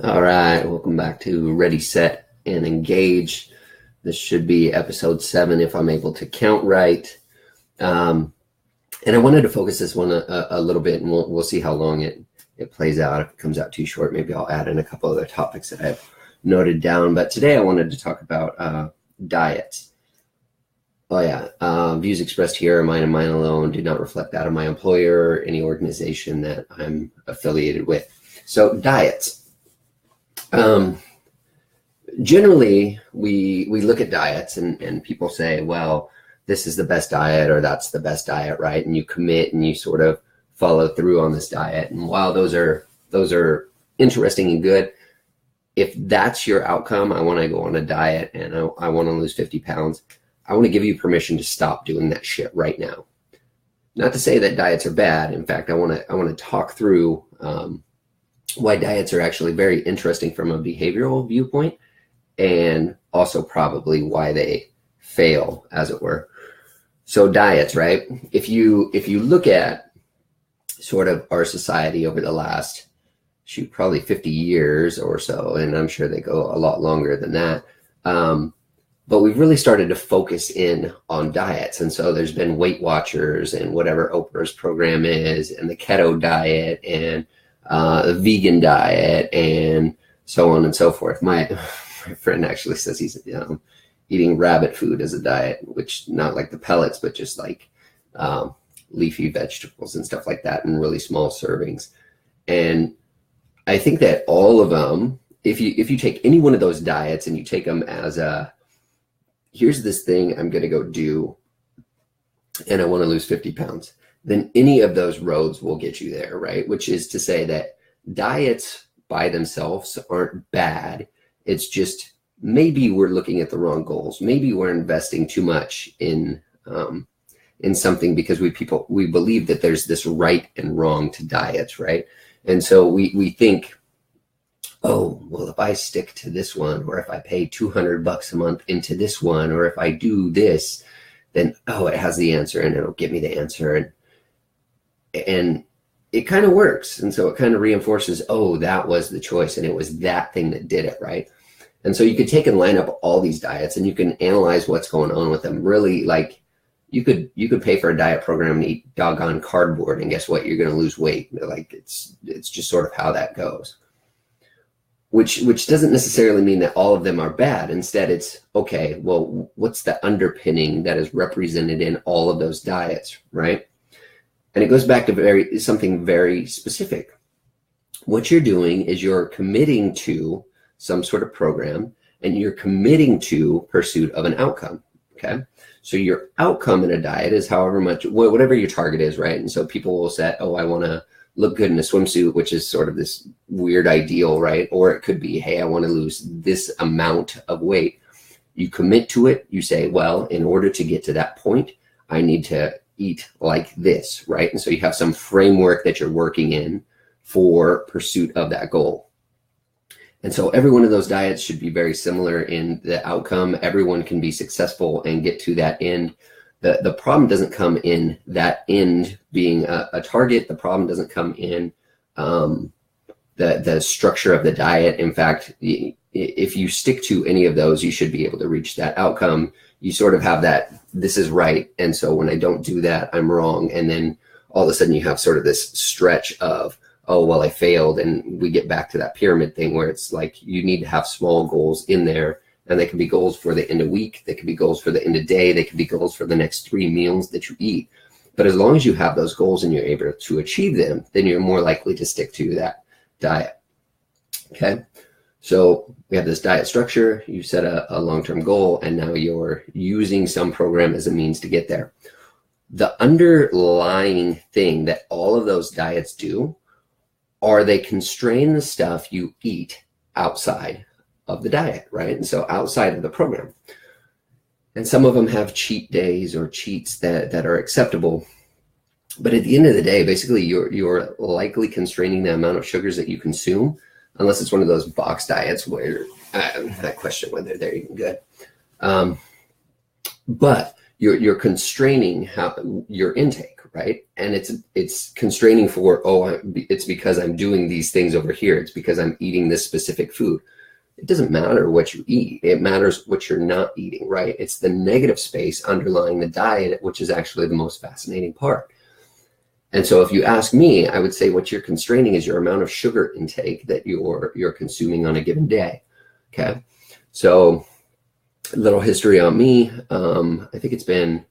All right, welcome back to Ready, Set, and Engage. This should be episode 7 if I'm able to count right. And I wanted to focus this one a little bit, and we'll see how long it plays out. If it comes out too short, maybe I'll add in a couple other topics that I've noted down. But today I wanted to talk about diets. Oh yeah, views expressed here are mine and mine alone, do not reflect that of my employer or any organization that I'm affiliated with. So diets. Generally, we look at diets and people say, well, this is the best diet or that's the best diet, right? And you commit and you sort of follow through on this diet. And while those are interesting and good, if that's your outcome, I want to go on a diet and I want to lose 50 pounds, I want to give you permission to stop doing that shit right now. Not to say that diets are bad. In fact, I want to talk through why diets are actually very interesting from a behavioral viewpoint, and also probably why they fail, as it were. So diets, right? If you look at sort of our society over the last, probably 50 years or so, and I'm sure they go a lot longer than that, but we've really started to focus in on diets. And so there's been Weight Watchers and whatever Oprah's program is, and the keto diet, and the vegan diet, and so on and so forth. My friend actually says he's eating rabbit food as a diet, which not like the pellets, but just like leafy vegetables and stuff like that in really small servings. And I think that all of them, if you take any one of those diets and you take them as here's this thing I'm going to go do, and I want to lose 50 pounds, then any of those roads will get you there, right? Which is to say that diets by themselves aren't bad. It's just maybe we're looking at the wrong goals. Maybe we're investing too much in something because we believe that there's this right and wrong to diets, right? And so we think, oh, well, if I stick to this one, or if I pay $200 a month into this one, or if I do this, then, oh, it has the answer and it'll get me the answer. And it kind of works. And so it kind of reinforces, oh, that was the choice and it was that thing that did it, right? And so you could take and line up all these diets and you can analyze what's going on with them. Really, like you could pay for a diet program and eat doggone cardboard, and guess what? You're going to lose weight. Like it's just sort of how that goes. Which doesn't necessarily mean that all of them are bad. Instead, it's, okay, well, what's the underpinning that is represented in all of those diets, right? And it goes back to something very specific. What you're doing is you're committing to some sort of program, and you're committing to pursuit of an outcome, okay? So your outcome in a diet is however much, whatever your target is, right? And so people will say, oh, I want to look good in a swimsuit, which is sort of this weird ideal, right? Or it could be, hey, I want to lose this amount of weight. You commit to it. You say, well, in order to get to that point, I need to eat like this, right? And so you have some framework that you're working in for pursuit of that goal. And so every one of those diets should be very similar in the outcome. Everyone can be successful and get to that end. The problem doesn't come in that end being a target. The problem doesn't come in the structure of the diet. In fact, if you stick to any of those, you should be able to reach that outcome. You sort of have that, this is right, and so when I don't do that, I'm wrong. And then all of a sudden you have sort of this stretch of, oh, well, I failed. And we get back to that pyramid thing where it's like you need to have small goals in there. And they can be goals for the end of week. They can be goals for the end of day. They can be goals for the next 3 meals that you eat. But as long as you have those goals and you're able to achieve them, then you're more likely to stick to that diet. Okay. So we have this diet structure. You set a long-term goal, and now you're using some program as a means to get there. The underlying thing that all of those diets do are they constrain the stuff you eat outside of the diet, right? And so outside of the program. And some of them have cheat days or cheats that are acceptable. But at the end of the day, basically you're likely constraining the amount of sugars that you consume, unless it's one of those box diets where I question whether they're even good. But you're constraining your intake, right? And it's constraining for, oh, it's because I'm doing these things over here. It's because I'm eating this specific food. It doesn't matter what you eat. It matters what you're not eating, right? It's the negative space underlying the diet, which is actually the most fascinating part. And so if you ask me, I would say what you're constraining is your amount of sugar intake that you're consuming on a given day. Okay. So a little history on me. I think it's been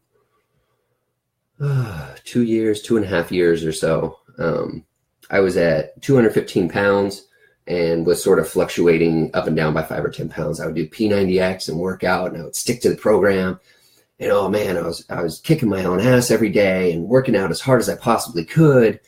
2 years, 2.5 years or so. I was at 215 pounds and was sort of fluctuating up and down by 5 or 10 pounds. I would do P90X and work out, and I would stick to the program. And oh man, I was kicking my own ass every day and working out as hard as I possibly could.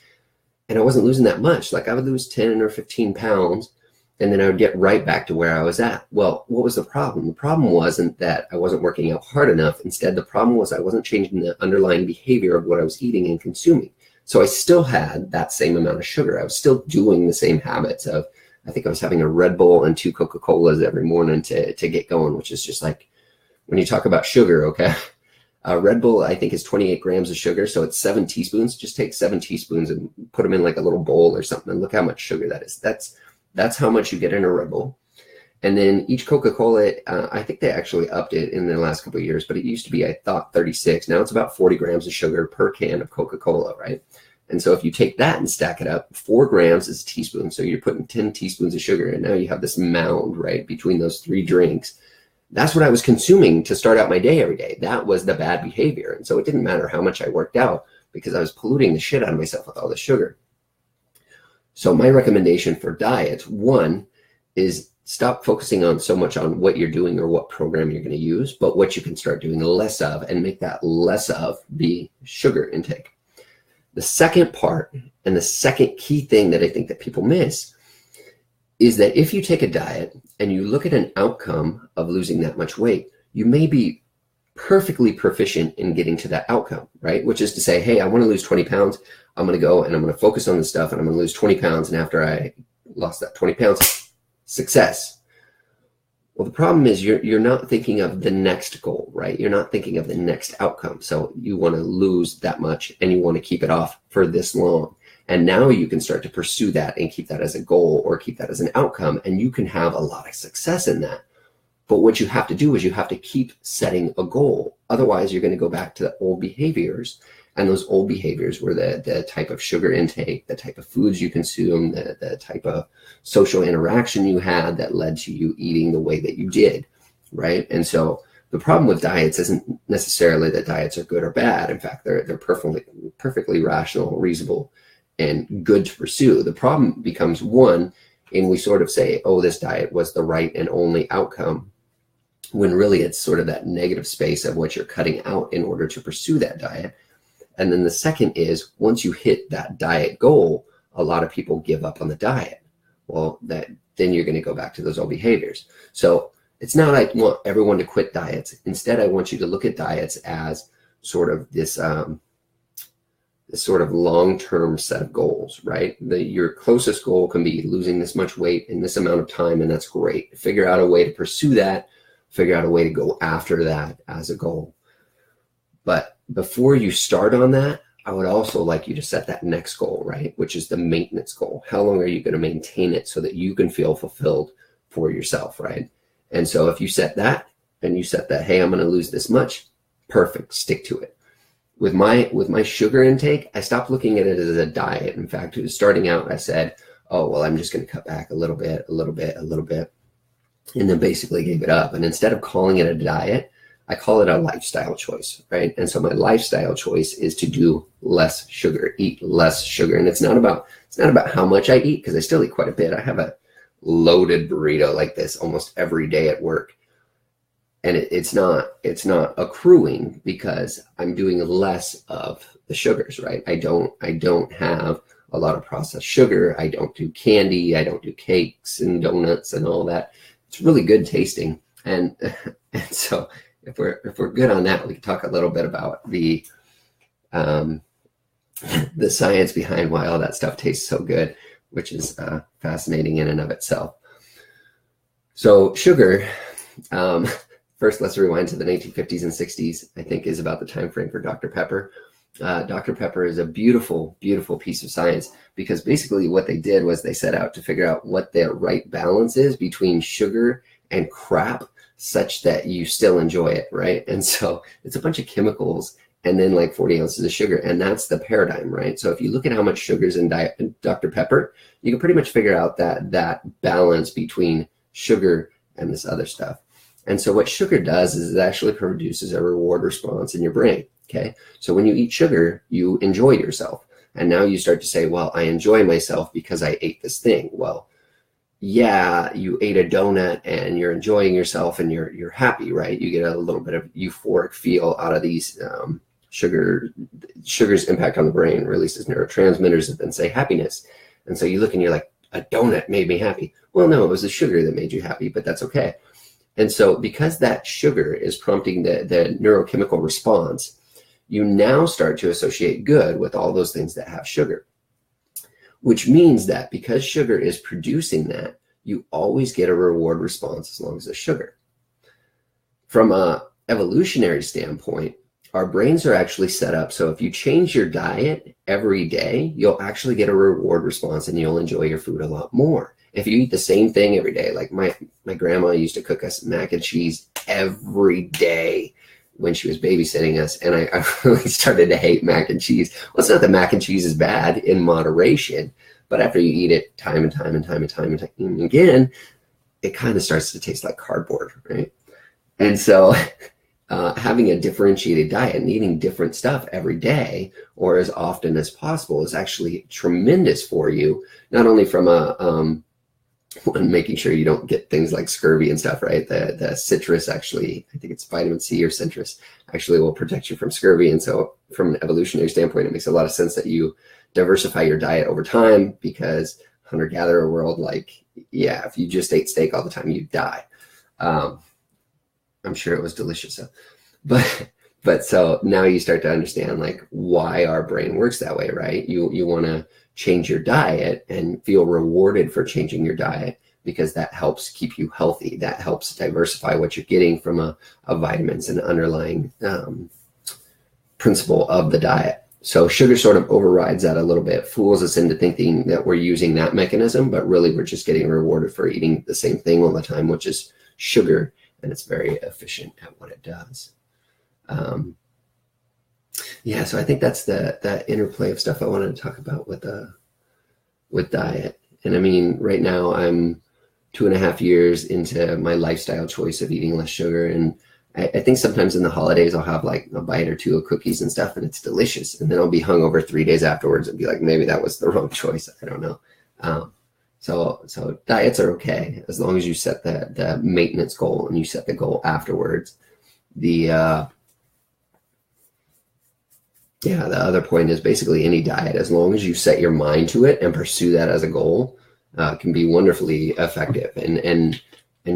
And I wasn't losing that much. Like I would lose 10 or 15 pounds and then I would get right back to where I was at. Well, what was the problem? The problem wasn't that I wasn't working out hard enough. Instead, the problem was I wasn't changing the underlying behavior of what I was eating and consuming. So I still had that same amount of sugar. I was still doing the same habits of, I think I was having a Red Bull and 2 Coca-Colas every morning to get going, which is just like, when you talk about sugar, okay, Red Bull, I think, is 28 grams of sugar. So it's 7 teaspoons. Just take 7 teaspoons and put them in like a little bowl or something. And look how much sugar that is. That's how much you get in a Red Bull. And then each Coca-Cola, I think they actually upped it in the last couple of years, but it used to be, I thought, 36. Now it's about 40 grams of sugar per can of Coca-Cola, right? And so if you take that and stack it up, 4 grams is a teaspoon. So you're putting 10 teaspoons of sugar, and now you have this mound, right, between those 3 drinks. That's what I was consuming to start out my day every day. That was the bad behavior. And so it didn't matter how much I worked out because I was polluting the shit out of myself with all the sugar. So my recommendation for diets, one, is stop focusing on so much on what you're doing or what program you're going to use, but what you can start doing less of, and make that less of be sugar intake. The second part, and the second key thing that I think that people miss, is that if you take a diet and you look at an outcome of losing that much weight, you may be perfectly proficient in getting to that outcome, right? Which is to say, hey, I want to lose 20 pounds. I'm going to go and I'm going to focus on this stuff and I'm going to lose 20 pounds. And after I lost that 20 pounds, success. Well, the problem is you're not thinking of the next goal, right? You're not thinking of the next outcome. So you want to lose that much and you want to keep it off for this long. And now you can start to pursue that and keep that as a goal or keep that as an outcome. And you can have a lot of success in that. But what you have to do is you have to keep setting a goal. Otherwise, you're going to go back to the old behaviors. And those old behaviors were the type of sugar intake, the type of foods you consume, the type of social interaction you had that led to you eating the way that you did, right? And so the problem with diets isn't necessarily that diets are good or bad. In fact, they're perfectly rational, reasonable, and good to pursue. The problem becomes, one, and we sort of say, oh, this diet was the right and only outcome, when really it's sort of that negative space of what you're cutting out in order to pursue that diet. And then the second is, once you hit that diet goal, a lot of people give up on the diet. Well, then you're going to go back to those old behaviors. So it's not like I want everyone to quit diets. Instead, I want you to look at diets as sort of this sort of long-term set of goals, right? Your closest goal can be losing this much weight in this amount of time, and that's great. Figure out a way to pursue that, figure out a way to go after that as a goal. But before you start on that, I would also like you to set that next goal, right? Which is the maintenance goal. How long are you going to maintain it so that you can feel fulfilled for yourself, right? And so if you set that and you set that, hey, I'm going to lose this much, perfect, stick to it. With my sugar intake, I stopped looking at it as a diet. In fact, it was starting out, I said, oh, well, I'm just going to cut back a little bit, and then basically gave it up. And instead of calling it a diet, I call it a lifestyle choice, right? And so my lifestyle choice is to do less sugar, eat less sugar. And it's not about how much I eat, because I still eat quite a bit. I have a loaded burrito like this almost every day at work. And it's not accruing because I'm doing less of the sugars, right? I don't have a lot of processed sugar. I don't do candy. I don't do cakes and donuts and all that. It's really good tasting. And so if we're good on that, we can talk a little bit about the science behind why all that stuff tastes so good, which is fascinating in and of itself. So sugar, first, let's rewind to the 1950s and 60s, I think is about the time frame for Dr. Pepper. Dr. Pepper is a beautiful, beautiful piece of science, because basically what they did was they set out to figure out what the right balance is between sugar and crap, such that you still enjoy it, right? And so it's a bunch of chemicals and then like 40 ounces of sugar, and that's the paradigm, right? So if you look at how much sugar's in Dr. Pepper, you can pretty much figure out that balance between sugar and this other stuff. And so what sugar does is it actually produces a reward response in your brain. Okay, so when you eat sugar, you enjoy yourself. And now you start to say, well, I enjoy myself because I ate this thing. Well, yeah, you ate a donut and you're enjoying yourself and you're happy, right? You get a little bit of euphoric feel out of these sugar's impact on the brain releases neurotransmitters that then say happiness. And so you look and you're like, a donut made me happy. Well, no, it was the sugar that made you happy, but that's okay. And so because that sugar is prompting the neurochemical response, you now start to associate good with all those things that have sugar, which means that because sugar is producing that, you always get a reward response as long as there's sugar. From a evolutionary standpoint, our brains are actually set up so if you change your diet every day, you'll actually get a reward response and you'll enjoy your food a lot more. If you eat the same thing every day, like my grandma used to cook us mac and cheese every day when she was babysitting us, and I really started to hate mac and cheese. Well, it's not that mac and cheese is bad in moderation, but after you eat it time and time and time and time and time again, it kind of starts to taste like cardboard, right? And so having a differentiated diet and eating different stuff every day or as often as possible is actually tremendous for you, not only from making sure you don't get things like scurvy and stuff, right? The citrus actually, I think it's vitamin C or citrus, actually will protect you from scurvy. And so from an evolutionary standpoint, it makes a lot of sense that you diversify your diet over time, because hunter-gatherer world, like, yeah, if you just ate steak all the time, you'd die. I'm sure it was delicious. So. But so now you start to understand like why our brain works that way, right? You want to change your diet and feel rewarded for changing your diet, because that helps keep you healthy. That helps diversify what you're getting from a vitamins and underlying principle of the diet. So sugar sort of overrides that a little bit, fools us into thinking that we're using that mechanism, but really we're just getting rewarded for eating the same thing all the time, which is sugar, and it's very efficient at what it does. Yeah, so I think that's that interplay of stuff I wanted to talk about with diet. And I mean, right now I'm 2.5 years into my lifestyle choice of eating less sugar. And I think sometimes in the holidays I'll have like a bite or two of cookies and stuff, and it's delicious. And then I'll be hungover 3 days afterwards and be like, maybe that was the wrong choice. I don't know. So diets are okay as long as you set the maintenance goal and you set the goal afterwards. The other point is basically any diet, as long as you set your mind to it and pursue that as a goal, can be wonderfully effective. And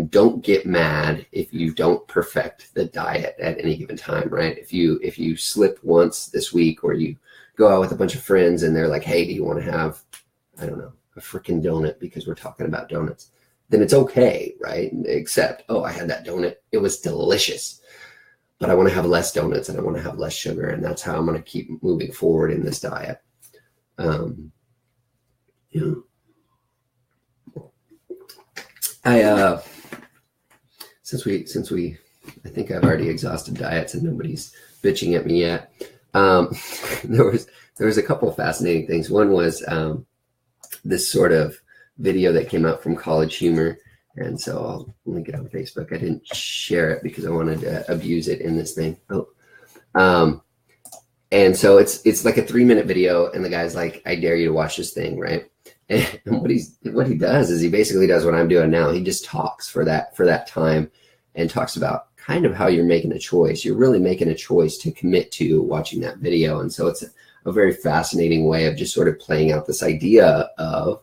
don't get mad if you don't perfect the diet at any given time, right? If you slip once this week, or you go out with a bunch of friends and they're like, hey, do you want to have, I don't know, a freaking donut because we're talking about donuts, then it's okay, right? Except, oh, I had that donut, it was delicious, but I want to have less donuts and I want to have less sugar. And that's how I'm going to keep moving forward in this diet. Since we, I think I've already exhausted diets and nobody's bitching at me yet. There was a couple of fascinating things. One was this sort of video that came out from College Humor. And so I'll link it on Facebook. I didn't share it because I wanted to abuse it in this thing. And so it's like a 3-minute video, and the guy's like, I dare you to watch this thing, right? And what he does is he basically does what I'm doing now. He just talks for that time and talks about kind of how you're making a choice. You're really making a choice to commit to watching that video. And so it's a very fascinating way of just sort of playing out this idea of,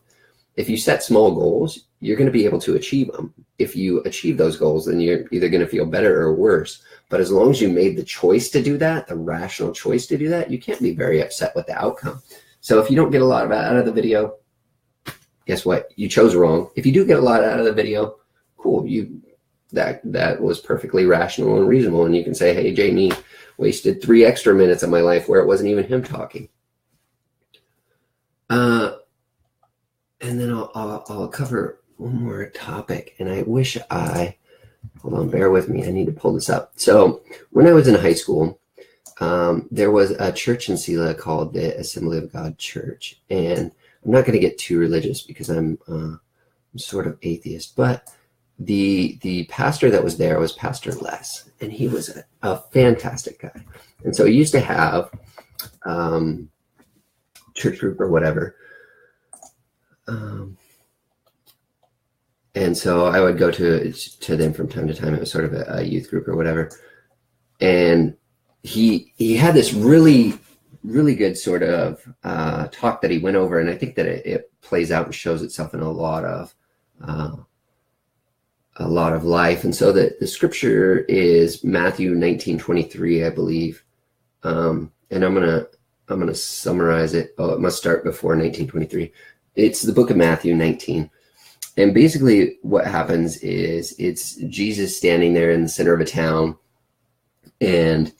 if you set small goals, you're going to be able to achieve them. If you achieve those goals, then you're either going to feel better or worse. But as long as you made the choice to do that, the rational choice to do that, you can't be very upset with the outcome. So if you don't get a lot out of the video, guess what? You chose wrong. If you do get a lot out of the video, cool. You that was perfectly rational and reasonable. And you can say, hey, Jamie wasted 3 extra minutes of my life where it wasn't even him talking. And then I'll cover one more topic, and I wish hold on, bear with me. I need to pull this up. So when I was in high school, there was a church in Selah called the Assembly of God Church. And I'm not going to get too religious because I'm sort of atheist, but the pastor that was there was Pastor Les, and he was a fantastic guy. And so he used to have church group or whatever. And so I would go to them from time to time. It was sort of a youth group or whatever. And he had this really, really good sort of talk that he went over. And I think that it plays out and shows itself in a lot of life. And so the scripture is Matthew 19:23, I believe. And I'm gonna summarize it. Oh, it must start before 19:23. It's the book of Matthew 19. And basically what happens is it's Jesus standing there in the center of a town, and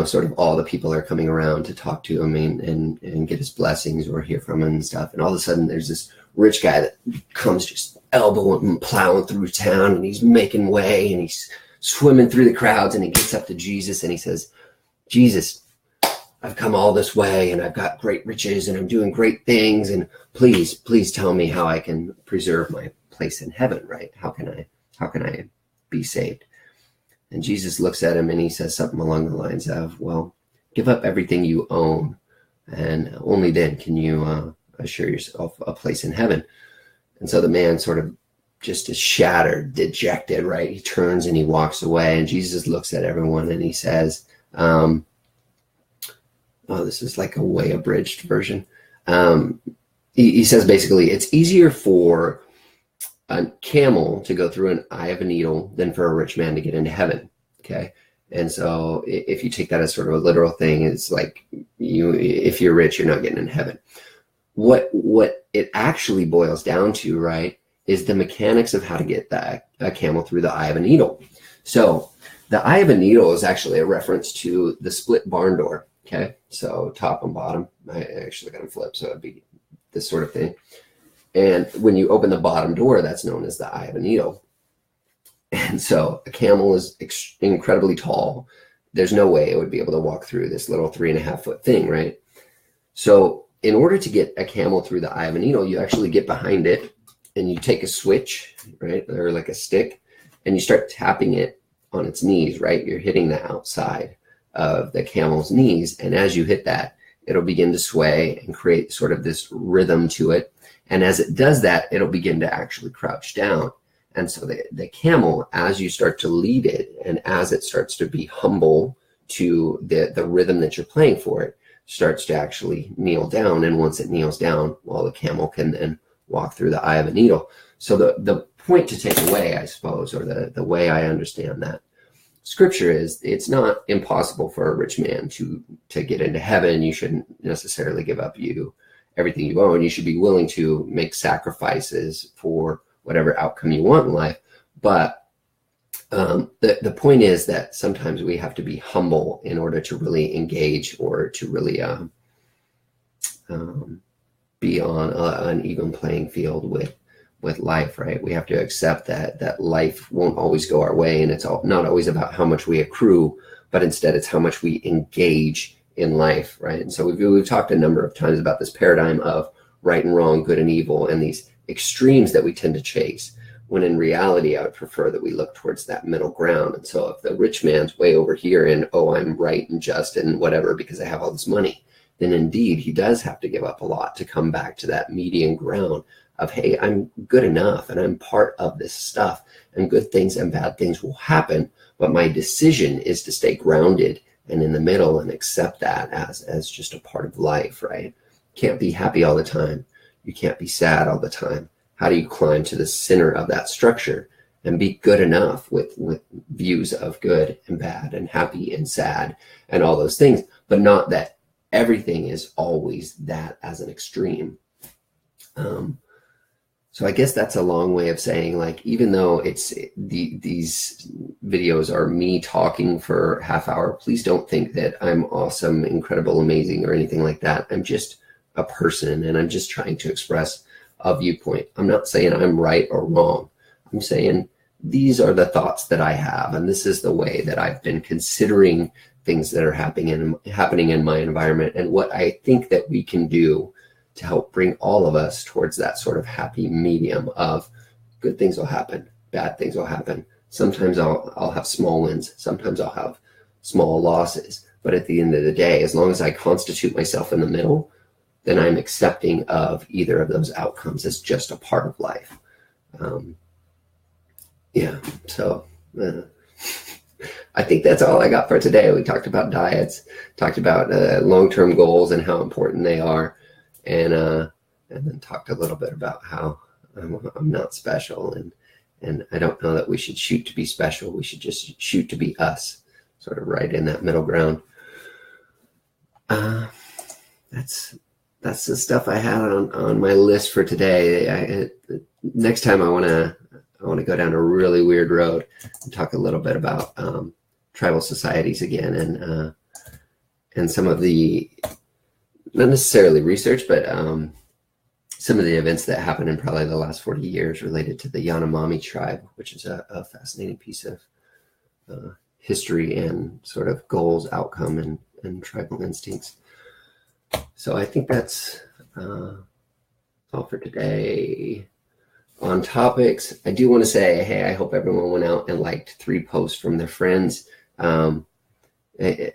sort of all the people are coming around to talk to him and get his blessings or hear from him and stuff. And all of a sudden there's this rich guy that comes just elbowing and plowing through town, and he's making way, and he's swimming through the crowds, and he gets up to Jesus and he says, Jesus, I've come all this way, and I've got great riches, and I'm doing great things, and please tell me how I can preserve my place in heaven, right? How can I be saved? And Jesus looks at him and he says something along the lines of, well, give up everything you own, and only then can you assure yourself a place in heaven. And so the man sort of just is shattered, dejected, right? He turns and he walks away, and Jesus looks at everyone and he says, this is like a way abridged version. He says basically, it's easier for a camel to go through an eye of a needle than for a rich man to get into heaven. Okay. And so if you take that as sort of a literal thing, it's like if you're rich, you're not getting into heaven. What it actually boils down to, right, is the mechanics of how to get a camel through the eye of a needle. So the eye of a needle is actually a reference to the split barn door. Okay. So top and bottom, I actually got them flipped. So it'd be this sort of thing. And when you open the bottom door, that's known as the eye of a needle. And so a camel is incredibly tall. There's no way it would be able to walk through this little 3.5 foot thing, right? So in order to get a camel through the eye of a needle, you actually get behind it and you take a switch, right? Or like a stick, and you start tapping it on its knees, right? You're hitting the outside of the camel's knees. And as you hit that, it'll begin to sway and create sort of this rhythm to it. And as it does that, it'll begin to actually crouch down. And so the camel, as you start to lead it, and as it starts to be humble to the rhythm that you're playing for it, starts to actually kneel down. And once it kneels down, well, the camel can then walk through the eye of a needle. So the point to take away, I suppose, or the way I understand that scripture is, it's not impossible for a rich man to get into heaven. You shouldn't necessarily give up everything you own. You should be willing to make sacrifices for whatever outcome you want in life. But the point is that sometimes we have to be humble in order to really engage, or to really be on an even playing field with life, right? We have to accept that life won't always go our way, and it's not always about how much we accrue, but instead it's how much we engage in life, right? And so we've talked a number of times about this paradigm of right and wrong, good and evil, and these extremes that we tend to chase, when in reality I would prefer that we look towards that middle ground. And so if the rich man's way over here and, oh, I'm right and just and whatever because I have all this money, then indeed he does have to give up a lot to come back to that median ground of, hey, I'm good enough and I'm part of this stuff, and good things and bad things will happen, but my decision is to stay grounded and in the middle and accept that as just a part of life, right? Can't be happy all the time. You can't be sad all the time. How do you climb to the center of that structure and be good enough with views of good and bad and happy and sad and all those things, but not that everything is always that as an extreme. So I guess that's a long way of saying, like, even though these videos are me talking for half hour, please don't think that I'm awesome, incredible, amazing, or anything like that. I'm just a person, and I'm just trying to express a viewpoint. I'm not saying I'm right or wrong. I'm saying these are the thoughts that I have, and this is the way that I've been considering things that are happening in my environment, and what I think that we can do to help bring all of us towards that sort of happy medium of good things will happen, bad things will happen. Sometimes I'll have small wins, sometimes I'll have small losses. But at the end of the day, as long as I constitute myself in the middle, then I'm accepting of either of those outcomes as just a part of life. So I think that's all I got for today. We talked about diets, talked about long-term goals and how important they are. And then talked a little bit about how I'm not special, and I don't know that we should shoot to be special. We should just shoot to be us, sort of right in that middle ground. That's the stuff I had on my list for today. Next time I want to go down a really weird road and talk a little bit about tribal societies again, and some of the, not necessarily research, but some of the events that happened in probably the last 40 years related to the Yanomami tribe, which is a fascinating piece of history and sort of goals, outcome, and tribal instincts. So I think that's all for today. On topics, I do want to say, hey, I hope everyone went out and liked 3 posts from their friends. If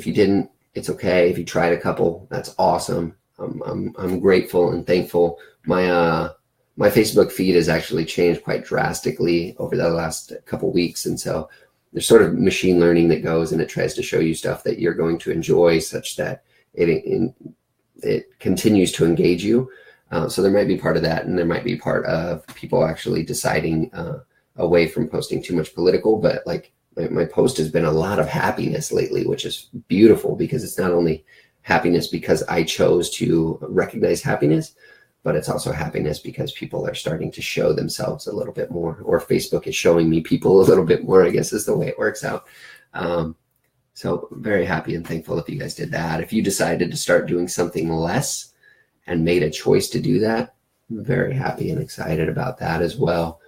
you didn't, it's okay. If you tried a couple, that's awesome. I'm grateful and thankful. My Facebook feed has actually changed quite drastically over the last couple weeks, and so there's sort of machine learning that goes and it tries to show you stuff that you're going to enjoy, such that it continues to engage you. So there might be part of that, and there might be part of people actually deciding away from posting too much political. But like my post has been a lot of happiness lately, which is beautiful, because it's not only happiness because I chose to recognize happiness, but it's also happiness because people are starting to show themselves a little bit more, or Facebook is showing me people a little bit more, I guess is the way it works out. So very happy and thankful if you guys did that. If you decided to start doing something less and made a choice to do that, I'm very happy and excited about that as well.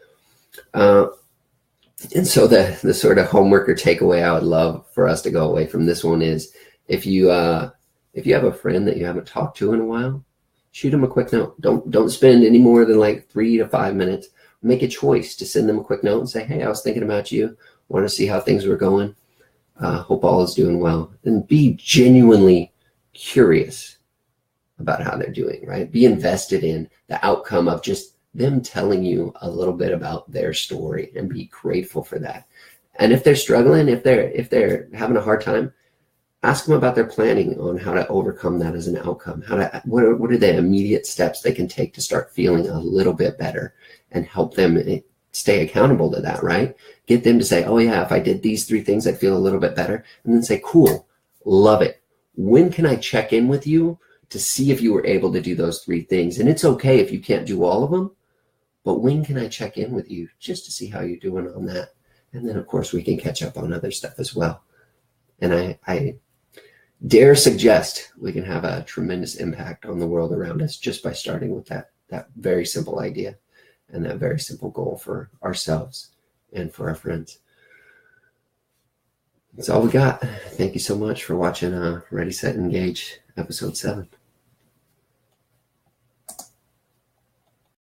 And so the sort of homework or takeaway I would love for us to go away from this one is, if you have a friend that you haven't talked to in a while, shoot them a quick note. Don't spend any more than like 3 to 5 minutes. Make a choice to send them a quick note and say, hey, I was thinking about you. Want to see how things were going. Hope all is doing well. And be genuinely curious about how they're doing, right? Be invested in the outcome of just them telling you a little bit about their story, and be grateful for that. And if they're struggling, if they're having a hard time, ask them about their planning on how to overcome that as an outcome. What are the immediate steps they can take to start feeling a little bit better, and help them stay accountable to that, right? Get them to say, oh yeah, if I did these 3 things, I'd feel a little bit better. And then say, cool, love it. When can I check in with you to see if you were able to do those 3 things? And it's okay if you can't do all of them, but when can I check in with you just to see how you're doing on that? And then of course we can catch up on other stuff as well. And I dare suggest we can have a tremendous impact on the world around us just by starting with that very simple idea and that very simple goal for ourselves and for our friends. That's all we got. Thank you so much for watching Ready, Set, Engage, episode 7.